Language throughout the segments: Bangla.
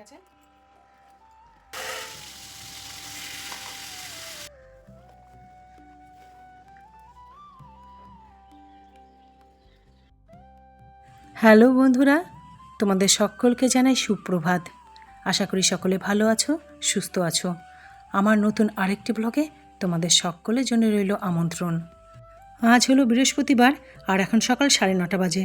গেছে। হ্যালো বন্ধুরা, তোমাদের সকলকে জানাই সুপ্রভাত। আশা করি সকলে ভালো আছো, সুস্থ আছো। আমার নতুন আরেকটি ব্লগে তোমাদের সকলের জন্য রইল আমন্ত্রণ। আজ হলো বৃহস্পতিবার আর এখন সকাল 9:30 বাজে।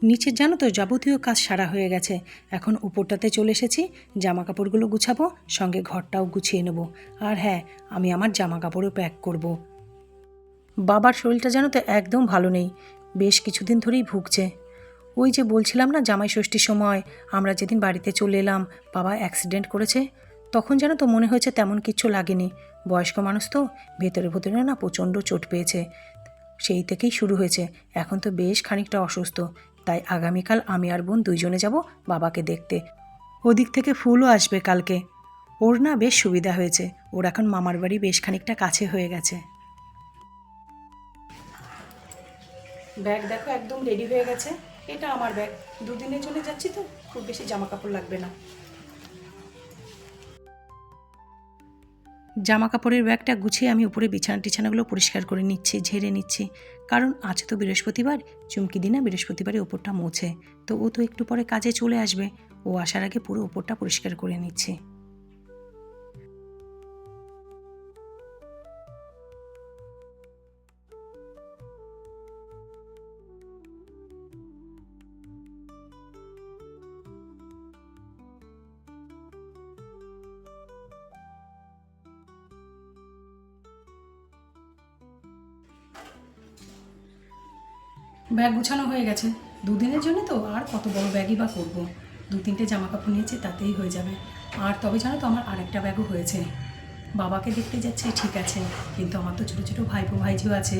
নিচের জানো তো যাবতীয় কাজ সারা হয়ে গেছে। এখন উপরটাতে চলে এসেছি, জামা কাপড়গুলো গুছাবো, সঙ্গে ঘরটাও গুছিয়ে নেব। আর হ্যাঁ, আমি আমার জামা কাপড়ও প্যাক করব। বাবার শরীরটা জানো তো একদম ভালো নেই, বেশ কিছুদিন ধরেই ভুগছে। ওই যে বলছিলাম না, জামাই ষষ্ঠীর সময় আমরা যেদিন বাড়িতে চলে এলাম, বাবা অ্যাক্সিডেন্ট করেছে। তখন জানো তো মনে হয়েছে তেমন কিচ্ছু লাগেনি। বয়স্ক মানুষ তো, ভেতরে ভেতরে না প্রচণ্ড চোট পেয়েছে। সেই থেকেই শুরু হয়েছে। এখন তো বেশ খানিকটা অসুস্থ। তাই আগামীকাল আমি আর বোন দুইজনে যাব বাবাকে দেখতে। ওদিক থেকে ফুলও আসবে কালকে। ওর না বেশ সুবিধা হয়েছে, ওর এখন মামার বাড়ি বেশ খানিকটা কাছে হয়ে গেছে। ব্যাগ দেখো একদম রেডি হয়ে গেছে। এটা আমার ব্যাগ, দুদিনের জন্য যাচ্ছি তো, খুব বেশি জামা কাপড় লাগবে না। জামা কাপড়ের ব্যাগটা গুছিয়ে আমি উপরে বিছানাগুলো পরিষ্কার করে নিচ্ছি, ঝেড়ে নিচ্ছি। কারণ আজ তো বৃহস্পতিবার, চুমকি দিনা বৃহস্পতিবারে ওপরটা মোছে, তো ও তো একটু পরে কাজে চলে আসবে। ও আসার আগে পুরো ওপরটা পরিষ্কার করে নিচ্ছি। ব্যাগ গুছানো হয়ে গেছে। দুদিনের জন্য তো আর কত বড় ব্যাগই বা করবো। 2-3টে জামা কাপড় নিয়েছি, তাতেই হয়ে যাবে। আর তবে জানো তো আমার আরেকটা ব্যাগও হয়েছে। বাবাকে দেখতে যাচ্ছে ঠিক আছে, কিন্তু আমার তো ছোটো ছোটো ভাইপো ভাইঝিও আছে,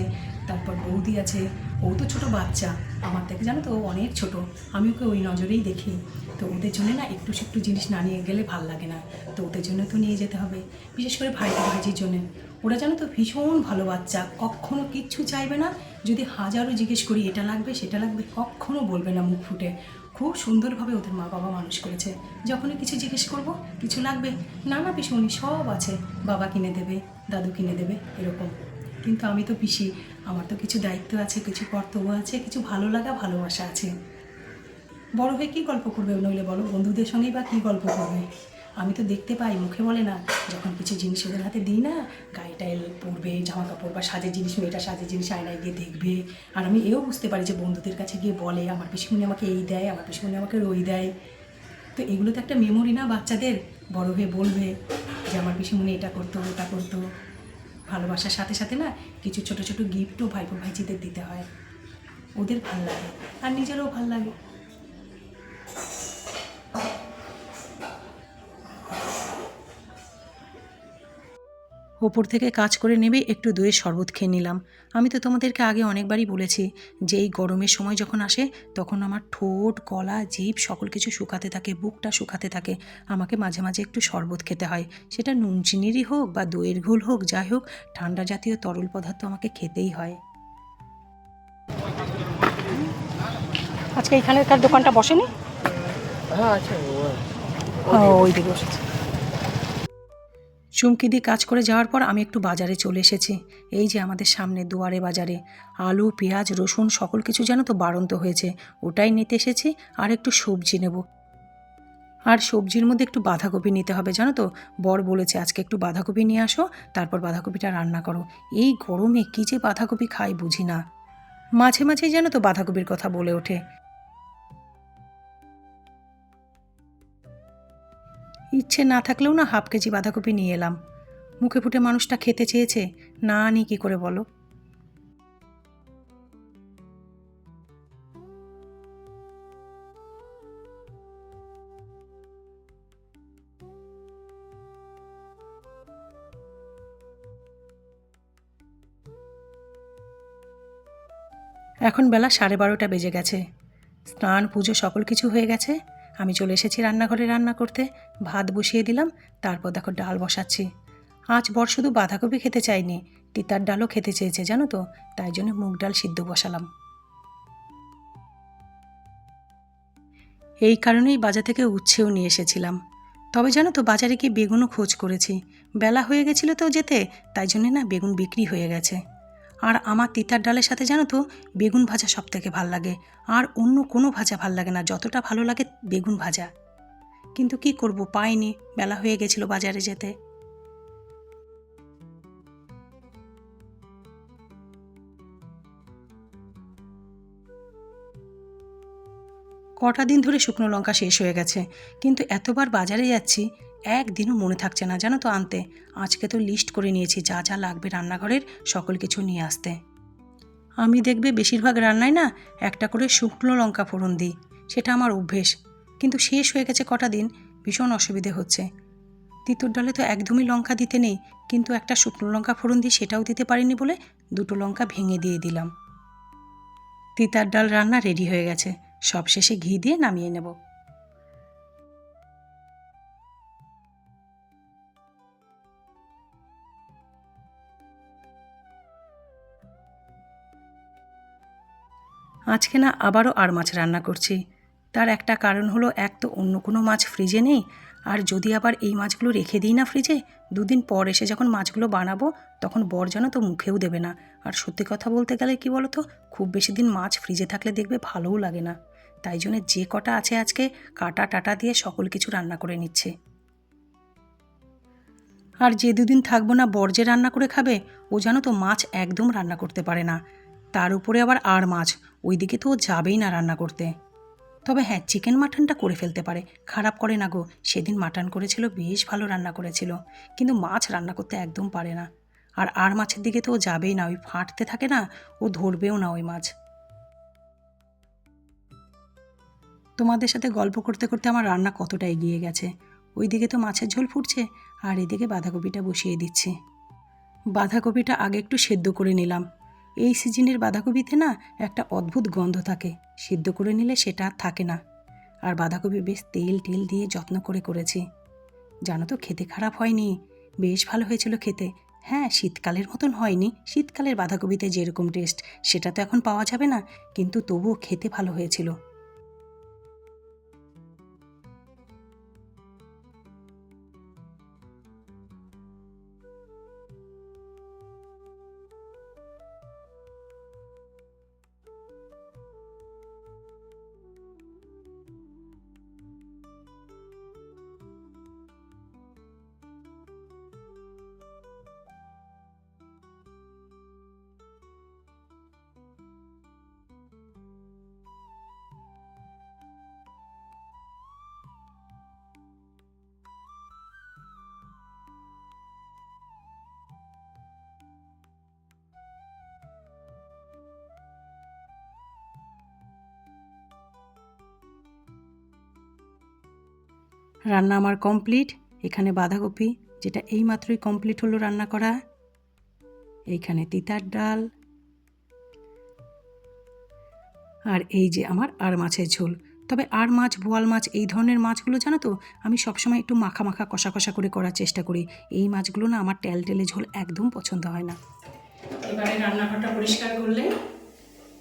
তারপর বৌদি আছে। ও তো ছোটো বাচ্চা, আমার থেকে জানো তো ও অনেক ছোট। আমি ওকে ওই নজরেই দেখি। তো ওদের জন্য না একটু সেটু জিনিস না নিয়ে গেলে ভাল লাগে না। তো ওদের জন্য তো নিয়ে যেতে হবে, বিশেষ করে ভাইপো ভাইঝির জন্যে। ওরা জানো তো ভীষণ ভালো বাচ্চা, কখনো কিচ্ছু চাইবে না। যদি হাজারও জিজ্ঞেস করি এটা লাগবে সেটা লাগবে, কখনো বলবে না মুখ ফুটে। খুব সুন্দরভাবে ওদের মা বাবা মানুষ করেছে। যখনই কিছু জিজ্ঞেস করব, কিছু লাগবে, না না পিসুমণি সব আছে, বাবা কিনে দেবে, দাদু কিনে দেবে, এরকম। কিন্তু আমি তো পিসি, আমার তো কিছু দায়িত্ব আছে, কিছু কর্তব্য আছে, কিছু ভালো লাগা ভালোবাসা আছে। বড় হয়ে কী গল্প করবে নইলে বলো, বন্ধুদের সঙ্গেই বা কী গল্প করবে? আমি তো দেখতে পাই, মুখে বলে না, যখন কিছু জিনিস ওদের হাতে দিই না, গায়ে টায়ে পরবে, জামা কাপড় বা সাজের জিনিস, মেয়েটা সাজের জিনিস আয়নায় গিয়ে দেখবে। আর আমি এও বুঝতে পারি যে বন্ধুদের কাছে গিয়ে বলে আমার পিসিমণি আমাকে এই দেয়, আমার পিসিমণি আমাকে ওই দেয়। তো এগুলো তো একটা মেমোরি না বাচ্চাদের, বড় হয়ে বলবে যে আমার পিসিমণি এটা করতো ওটা করতো। ভালোবাসার সাথে সাথে না কিছু ছোট ছোট গিফটও ভাইপো ভাইজিদের দিতে হয়, ওদের ভাল লাগে আর নিজেরও ভাল লাগে। ওপর থেকে কাজ করে নেবে একটু দইয়ের শরবত খেয়ে নিলাম। আমি তো তোমাদেরকে আগে অনেকবারই বলেছি যে এই গরমের সময় যখন আসে, তখন আমার ঠোঁট, গলা, জিভ সকল কিছু শুকাতে থাকে, বুকটা শুকাতে থাকে। আমাকে মাঝে মাঝে একটু শরবত খেতে হয়, সেটা নুন চিনিরই হোক বা দইয়ের ঘোল হোক, যাই হোক, ঠান্ডা জাতীয় তরল পদার্থ আমাকে খেতেই হয়। আজকে এইখানকার দোকানটা বসেনি? হ্যাঁ আছে, ওই দিকে বসেছে। চুমকি দিয়ে কাজ করে যাওয়ার পর আমি একটু বাজারে চলে এসেছি। এই যে আমাদের সামনে দুয়ারে বাজারে আলু, পেঁয়াজ, রসুন সকল কিছু জানো তো বাড়ন্ত হয়েছে, ওটাই নিতে এসেছি। আর একটু সবজি নেব, আর সবজির মধ্যে একটু বাঁধাকপি নিতে হবে জানো তো। বর বলেছে আজকে একটু বাঁধাকপি নিয়ে আসো, তারপর বাঁধাকপিটা রান্না করো। এই গরমে কী যে বাঁধাকপি খাই বুঝি না। মাঝে মাঝেই জানো তো বাঁধাকপির কথা বলে ওঠে। ইচ্ছে না থাকলেও না হাফ কেজি বাঁধাকপি নিয়ে এলাম। মুখে ফুটে মানুষটা খেতে চেয়েছে, না আনি কী করে বলো? এখন বেলা 12:30 বেজে গেছে। স্নান পুজো সকল কিছু হয়ে গেছে। আমি চলে এসেছি রান্নাঘরে রান্না করতে। ভাত বসিয়ে দিলাম, তারপর দেখো ডাল বসাচ্ছি। আজ বর শুধু বাঁধাকপি খেতে চাইনি, তিতার ডালও খেতে চেয়েছে জানো তো, তাই জন্য মুগ ডাল সিদ্ধ বসালাম। এই কারণেই বাজার থেকে উচ্ছেও নিয়ে এসেছিলাম। তবে জানো তো বাজারে গিয়ে বেগুনও খোঁজ করেছি, বেলা হয়ে গেছিলো তো যেতে, তাই জন্যে না বেগুন বিক্রি হয়ে গেছে। আর আমার তিতার ডালের সাথে জানো তো বেগুন ভাজা সব থেকে ভাল লাগে, আর অন্য কোনো ভাজা ভাল লাগে না যতটা ভালো লাগে বেগুন ভাজা। কিন্তু কি করব, পাইনি, বেলা হয়ে গেছিল বাজারে যেতে। কটা দিন ধরে শুকনো লঙ্কা শেষ হয়ে গেছে, কিন্তু এতবার বাজারে যাচ্ছি একদিনও মনে থাকছে না জানো তো আনতে। আজকে তো লিস্ট করে নিয়েছি যা যা লাগবে রান্নাঘরের সকল কিছু নিয়ে আসতে। আমি দেখবে বেশিরভাগ রান্নায় না একটা করে শুকনো লঙ্কা ফোড়ন দিই, সেটা আমার অভ্যেস, কিন্তু শেষ হয়ে গেছে কটা দিন, ভীষণ অসুবিধে হচ্ছে। তিতুর ডালে তো একদমই লঙ্কা দিতে নেই, কিন্তু একটা শুকনো লঙ্কা ফোড়ন দিই সেটাও দিতে পারিনি বলে দুটো লঙ্কা ভেঙে দিয়ে দিলাম। তিতার ডাল রান্না রেডি হয়ে গেছে, সবশেষে ঘি দিয়ে নামিয়ে নেব। আজকে না আবারও আর মাছ রান্না করছি। তার একটা কারণ হলো, এক তো অন্য কোনো মাছ ফ্রিজে নেই, আর যদি আবার এই মাছগুলো রেখে দিই না ফ্রিজে, দুদিন পর এসে যখন মাছগুলো বানাবো তখন বর যেন তো মুখেও দেবে না। আর সত্যি কথা বলতে গেলে কি বলো তো, খুব বেশি দিন মাছ ফ্রিজে থাকলে দেখবে ভালোও লাগে না। তাই জন্য যে কটা আছে আজকে কাটা টাটা দিয়ে সকল কিছু রান্না করে নিচ্ছে। আর যে দুদিন থাকবো না বর যে রান্না করে খাবে, ও জানো তো মাছ একদম রান্না করতে পারে না, তার উপরে আবার আর মাছ, ওইদিকে তো ও যাবেই না রান্না করতে। তবে হ্যাঁ, চিকেন মাটনটা করে ফেলতে পারে, খারাপ করে না গো। সেদিন মাটন করেছিল, বেশ ভালো রান্না করেছিল, কিন্তু মাছ রান্না করতে একদম পারে না। আর মাছের দিকে তো ও যাবেই না, ওই ফাটতে থাকে না, ও ধরবেও না ওই মাছ। তোমাদের সাথে গল্প করতে করতে আমার রান্না কতটা এগিয়ে গেছে। ওইদিকে তো মাছের ঝোল ফুটছে, আর এদিকে বাঁধাকপিটা বসিয়ে দিচ্ছি। বাঁধাকপিটা আগে একটু সেদ্ধ করে নিলাম। এই সিজনের বাঁধাকপিতে না একটা অদ্ভুত গন্ধ থাকে, সিদ্ধ করে নিলে সেটা আর থাকে না। আর বাঁধাকপি বেশ তেল টেল দিয়ে যত্ন করে করেছি, জানো তো খেতে খারাপ হয়নি, বেশ ভালো হয়েছিল খেতে। হ্যাঁ, শীতকালের মতন হয়নি, শীতকালের বাঁধাকপিতে যেরকম টেস্ট সেটা তো এখন পাওয়া যাবে না, কিন্তু তবুও খেতে ভালো হয়েছিল। রান্না আমার কমপ্লিট। এখানে বাঁধাকপি, যেটা এইমাত্রই কমপ্লিট হলো রান্না করা, এইখানে তিতার ডাল, আর এই যে আমার আর মাছের ঝোল। তবে আর মাছ, বোয়াল মাছ, এই ধরনের মাছগুলো জানো তো আমি সবসময় একটু মাখা মাখা কষা কষা করে করার চেষ্টা করি। এই মাছগুলো না আমার টেলে ঝোল একদম পছন্দ হয় না। এবারে রান্নাঘরটা পরিষ্কার করলে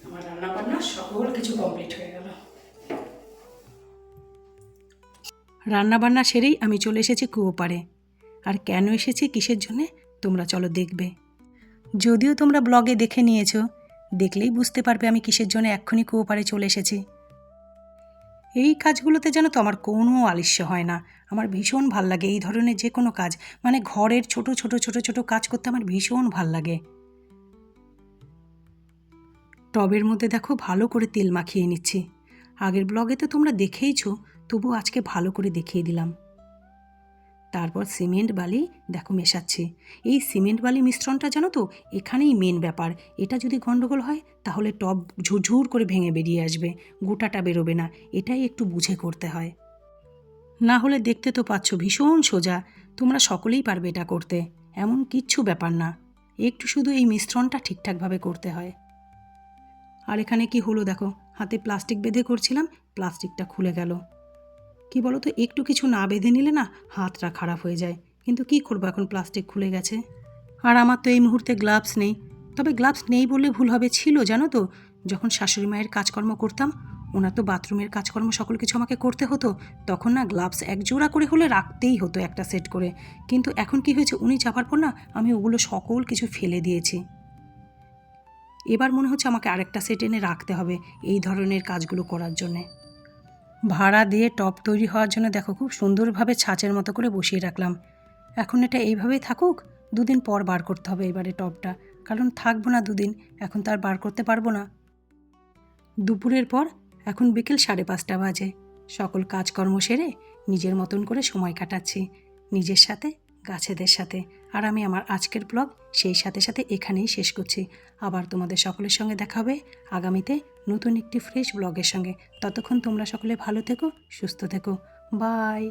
আমার রান্নাবান্না সকল কিছু কমপ্লিট হয়ে গেল। রান্নাবান্না সেরেই আমি চলে এসেছি কুয়ো পাড়ে। আর কেন এসেছি, কিসের জন্যে, তোমরা চলো দেখবে। যদিও তোমরা ব্লগে দেখে নিয়েছো, দেখলেই বুঝতে পারবে আমি কিসের জন্য এক্ষুনি কুয়ো পাড়ে চলে এসেছি। এই কাজগুলোতে যেন তো আমার কোনো আলস্য হয় না, আমার ভীষণ ভাল লাগে এই ধরনের যে কোনো কাজ, মানে ঘরের ছোট ছোট ছোট ছোট কাজ করতে আমার ভীষণ ভাল লাগে। টবের মধ্যে দেখো ভালো করে তেল মাখিয়ে নিচ্ছি। আগের ব্লগে তো তোমরা দেখেইছো, তবু আজকে ভালো করে দেখিয়ে দিলাম। তারপর সিমেন্ট বালি দেখো মেশাচ্ছি। এই সিমেন্ট বালি মিশ্রণটা জানো তো এখানেই মেন ব্যাপার। এটা যদি গন্ডগোল হয় তাহলে টব ঝুরঝুর করে ভেঙে বেরিয়ে আসবে, গোটাটা বেরোবে না। এটাই একটু বুঝে করতে হয়, না হলে দেখতে তো পাচ্ছ ভীষণ সোজা, তোমরা সকলেই পারবে এটা করতে, এমন কিচ্ছু ব্যাপার না। একটু শুধু এই মিশ্রণটা ঠিকঠাকভাবে করতে হয়। আর এখানে কি হলো দেখো, হাতে প্লাস্টিক বেঁধে করছিলাম, প্লাস্টিকটা খুলে গেল। কি বলো তো, একটু কিছু না বেঁধে নিলে না হাতটা খারাপ হয়ে যায়, কিন্তু কি করবো, এখন প্লাস্টিক খুলে গেছে। আর আমার তো এই মুহূর্তে গ্লাভস নেই, তবে গ্লাভস নেই বললে ভুল হবে, ছিল জানো তো, যখন শাশুড়ি মায়ের কাজকর্ম করতাম ওনার তো বাথরুমের কাজকর্ম সকল কিছু আমাকে করতে হতো, তখন না গ্লাভস এক জোড়া করে হলে রাখতেই হতো একটা সেট করে। কিন্তু এখন কি হয়েছে, উনি যাবার পর না আমি ওগুলো সকল কিছু ফেলে দিয়েছি। এবার মনে হচ্ছে আমাকে আরেকটা সেট এনে রাখতে হবে এই ধরনের কাজগুলো করার জন্যে। ভাড়া দিয়ে টব তৈরি হওয়ার জন্য দেখো খুব সুন্দরভাবে ছাঁচের মতো করে বসিয়ে রাখলাম। এখন এটা এইভাবেই থাকুক, দুদিন পর বার করতে হবে এবারে টবটা, কারণ থাকবো না দুদিন, এখন তার বার করতে পারবো না। দুপুরের পর এখন বিকেল 5:30 বাজে। সকল কাজকর্ম সেরে নিজের মতন করে সময় কাটাচ্ছি, নিজের সাথে, গাছেদের সাথে। আর আমি আমার আজকের ব্লগ সেই সাথে সাথে এখানেই শেষ করছি। আবার তোমাদের সকলের সঙ্গে দেখা হবে আগামীতে নতুন একটি ফ্রেশ ব্লগের সঙ্গে। ততক্ষণ তোমরা সকলে ভালো থেকো, সুস্থ থেকো। বাই।